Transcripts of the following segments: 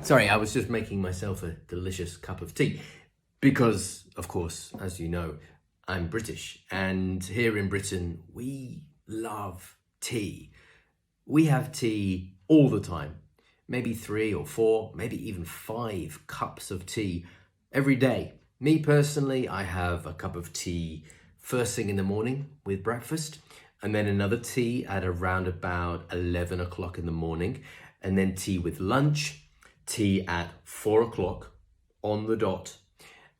Sorry, I was just making myself a delicious cup of tea because, of course, as you know, I'm British, and here in Britain, we love tea. We have tea all the time, maybe 3 or 4, maybe even 5 cups of tea every day. Me personally, I have a cup of tea first thing in the morning with breakfast, and then another tea at around about 11 o'clock in the morning, and then tea with lunch, tea at 4 o'clock on the dot,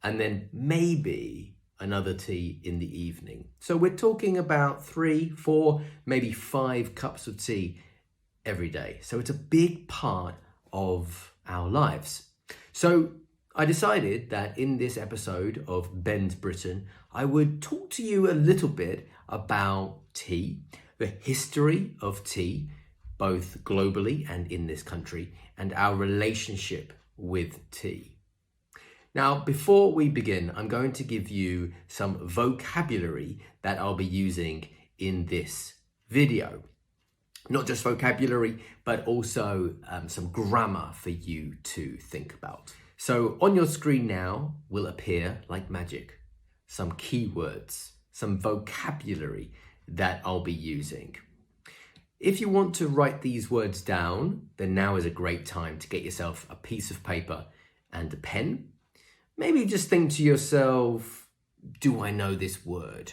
and then maybe another tea in the evening. So we're talking about 3, 4, maybe 5 cups of tea every day. So it's a big part of our lives. So I decided that in this episode of Ben's Britain, I would talk to you a little bit about tea, the history of tea, both globally and in this country, and our relationship with tea. Now, before we begin, I'm going to give you some vocabulary that I'll be using in this video. Not just vocabulary, but also some grammar for you to think about. So on your screen now will appear, like magic, some keywords, some vocabulary that I'll be using. If you want to write these words down, then now is a great time to get yourself a piece of paper and a pen. Maybe just think to yourself, do I know this word?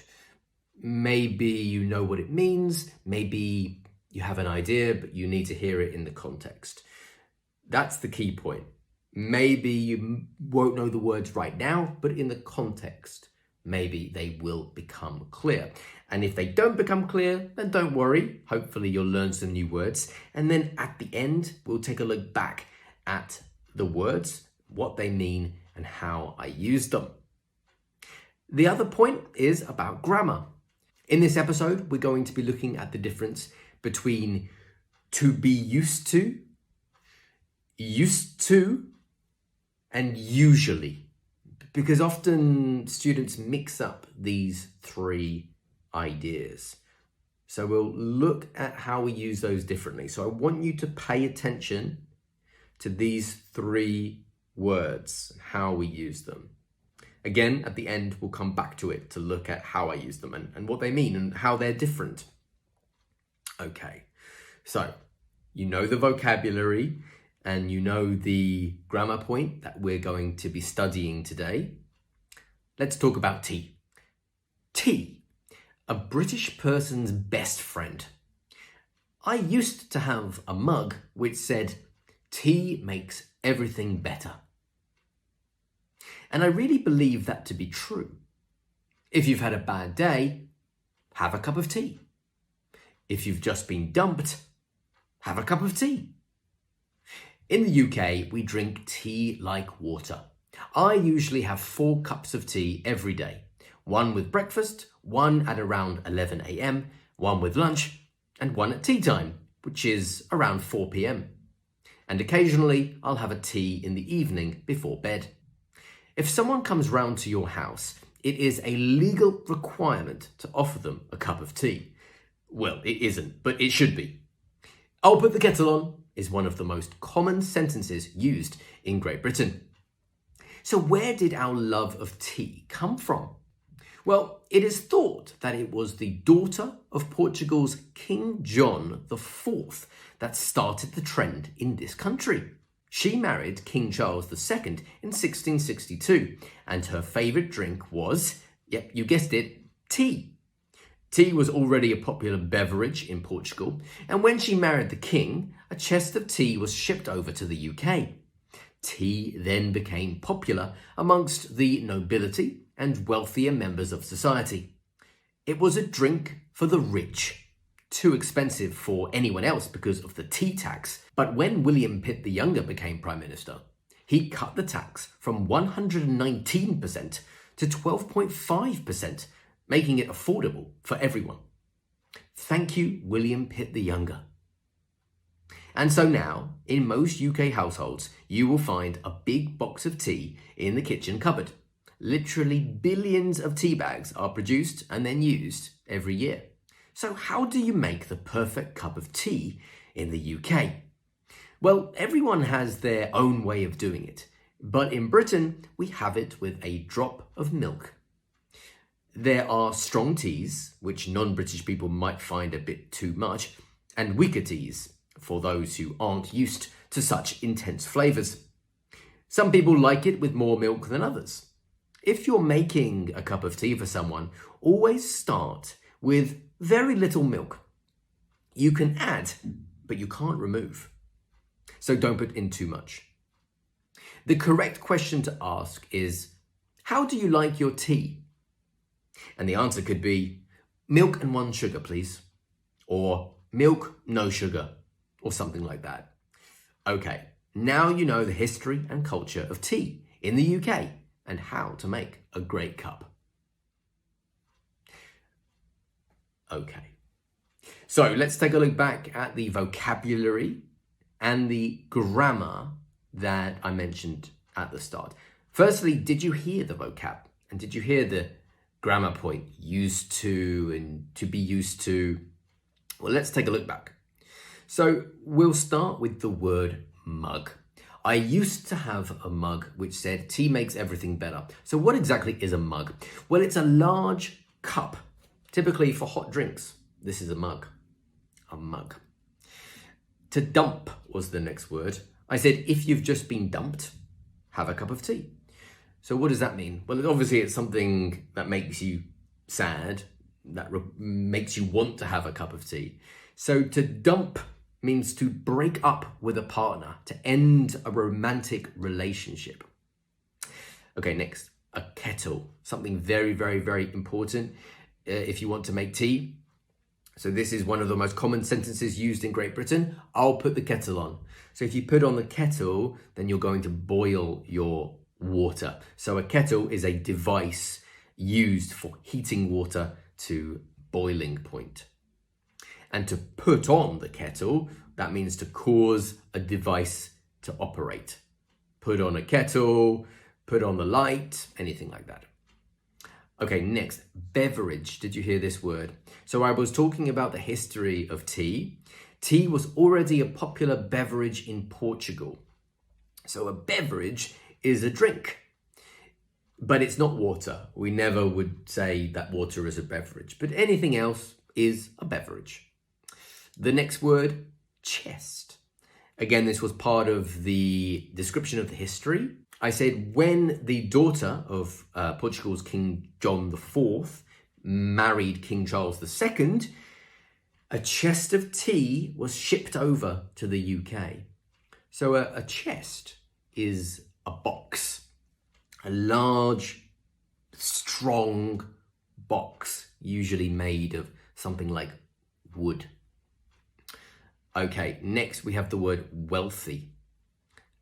Maybe you know what it means. Maybe you have an idea, but you need to hear it in the context. That's the key point. Maybe you won't know the words right now, but in the context, maybe they will become clear. And if they don't become clear, then don't worry. Hopefully you'll learn some new words. And then at the end, we'll take a look back at the words, what they mean, and how I use them. The other point is about grammar. In this episode, we're going to be looking at the difference between to be used to, and usually, because often students mix up these 3 ideas. So we'll look at how we use those differently. So I want you to pay attention to these 3 words, how we use them. Again, at the end, we'll come back to it to look at how I use them and what they mean and how they're different. Okay, so you know the vocabulary and you know the grammar point that we're going to be studying today. Let's talk about tea. Tea, a British person's best friend. I used to have a mug which said, "Tea makes everything better." And I really believe that to be true. If you've had a bad day, have a cup of tea. If you've just been dumped, have a cup of tea. In the UK, we drink tea like water. I usually have 4 cups of tea every day. 1 with breakfast, 1 at around 11 a.m, 1 with lunch, and 1 at tea time, which is around 4 p.m. And occasionally, I'll have a tea in the evening before bed. If someone comes round to your house, it is a legal requirement to offer them a cup of tea. Well, it isn't, but it should be. "I'll put the kettle on" is one of the most common sentences used in Great Britain. So where did our love of tea come from? Well, it is thought that it was the daughter of Portugal's King John IV that started the trend in this country. She married King Charles II in 1662, and her favourite drink was, yep, you guessed it, tea. Tea was already a popular beverage in Portugal, and when she married the king, a chest of tea was shipped over to the UK. Tea then became popular amongst the nobility and wealthier members of society. It was a drink for the rich, too expensive for anyone else because of the tea tax. But when William Pitt the Younger became Prime Minister, he cut the tax from 119% to 12.5%, making it affordable for everyone. Thank you, William Pitt the Younger. And so now, in most UK households, you will find a big box of tea in the kitchen cupboard. Literally billions of tea bags are produced and then used every year. So how do you make the perfect cup of tea in the UK? Well, everyone has their own way of doing it, but in Britain, we have it with a drop of milk. There are strong teas, which non-British people might find a bit too much, and weaker teas, for those who aren't used to such intense flavours. Some people like it with more milk than others. If you're making a cup of tea for someone, always start with very little milk. You can add, but you can't remove. So don't put in too much. The correct question to ask is, how do you like your tea? And the answer could be, milk and 1 sugar, please. Or milk, no sugar, or something like that. Okay, now you know the history and culture of tea in the UK and how to make a great cup. Okay, so let's take a look back at the vocabulary and the grammar that I mentioned at the start. Firstly, did you hear the vocab? And did you hear the grammar point, used to and to be used to? Well, let's take a look back. So we'll start with the word mug. I used to have a mug which said, tea makes everything better. So what exactly is a mug? Well, it's a large cup, typically for hot drinks. This is a mug. To dump was the next word. I said, if you've just been dumped, have a cup of tea. So what does that mean? Well, obviously it's something that makes you sad, that makes you want to have a cup of tea. So to dump means to break up with a partner, to end a romantic relationship. Okay, next, a kettle, something very, very, very important if you want to make tea. So this is one of the most common sentences used in Great Britain. I'll put the kettle on. So if you put on the kettle, then you're going to boil your water. So a kettle is a device used for heating water to boiling point. And to put on the kettle, that means to cause a device to operate. Put on a kettle, put on the light, anything like that. Okay, next, beverage. Did you hear this word? So I was talking about the history of tea. Tea was already a popular beverage in Portugal. So a beverage is a drink, but it's not water. We never would say that water is a beverage, but anything else is a beverage. The next word, chest. Again, this was part of the description of the history. I said when the daughter of Portugal's King John IV married King Charles II, a chest of tea was shipped over to the UK. So a chest is a box, a large, strong box, usually made of something like wood. Okay, next we have the word wealthy.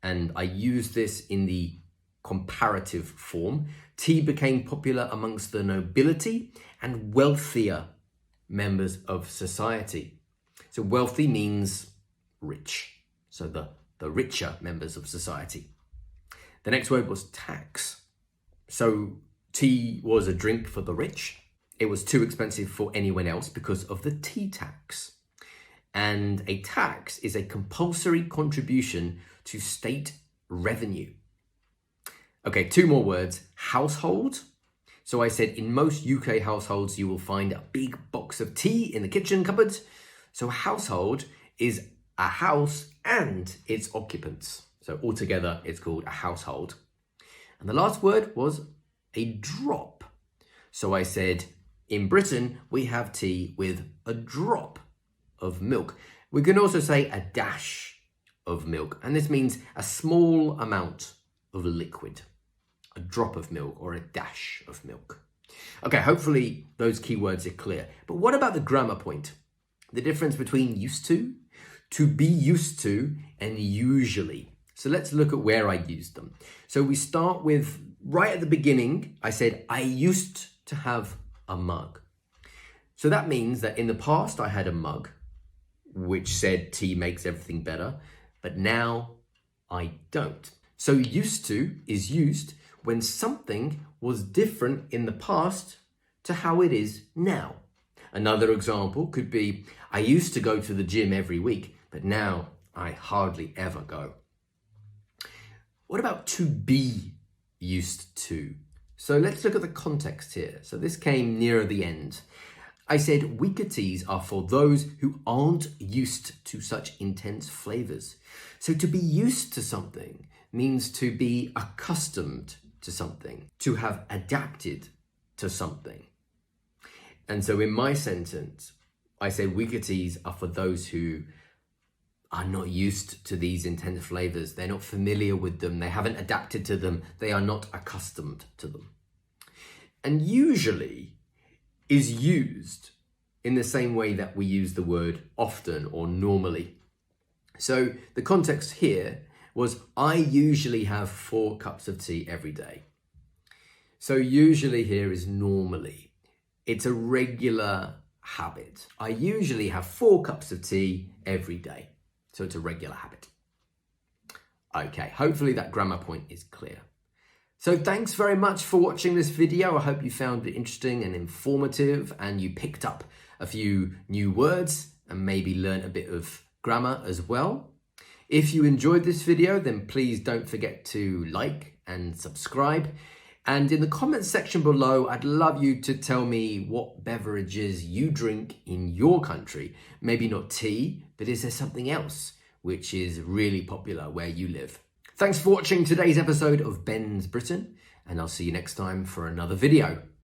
And I use this in the comparative form. Tea became popular amongst the nobility and wealthier members of society. So wealthy means rich. So the richer members of society. The next word was tax. So tea was a drink for the rich. It was too expensive for anyone else because of the tea tax. And a tax is a compulsory contribution to state revenue. Okay, 2 more words. Household. So I said in most UK households, you will find a big box of tea in the kitchen cupboard. So household is a house and its occupants. So altogether, it's called a household. And the last word was a drop. So I said, in Britain, we have tea with a drop of milk. We can also say a dash of milk, and this means a small amount of liquid, a drop of milk or a dash of milk. Okay, hopefully those keywords are clear. But what about the grammar point? The difference between used to be used to, and usually. So let's look at where I used them. So we start with, right at the beginning, I said, I used to have a mug. So that means that in the past I had a mug which said tea makes everything better, but now I don't. So used to is used when something was different in the past to how it is now. Another example could be, I used to go to the gym every week, but now I hardly ever go. What about to be used to? So let's look at the context here. So this came nearer the end. I said weaker teas are for those who aren't used to such intense flavors. So to be used to something means to be accustomed to something, to have adapted to something. And so in my sentence, I said weaker teas are for those who are not used to these intense flavors. They're not familiar with them. They haven't adapted to them. They are not accustomed to them. And usually is used in the same way that we use the word often or normally. So the context here was I usually have 4 cups of tea every day. So usually here is normally. It's a regular habit. I usually have 4 cups of tea every day. So it's a regular habit. Okay, hopefully that grammar point is clear. So thanks very much for watching this video. I hope you found it interesting and informative and you picked up a few new words and maybe learned a bit of grammar as well. If you enjoyed this video, then please don't forget to like and subscribe. And in the comments section below, I'd love you to tell me what beverages you drink in your country. Maybe not tea, but is there something else which is really popular where you live? Thanks for watching today's episode of Ben's Britain, and I'll see you next time for another video.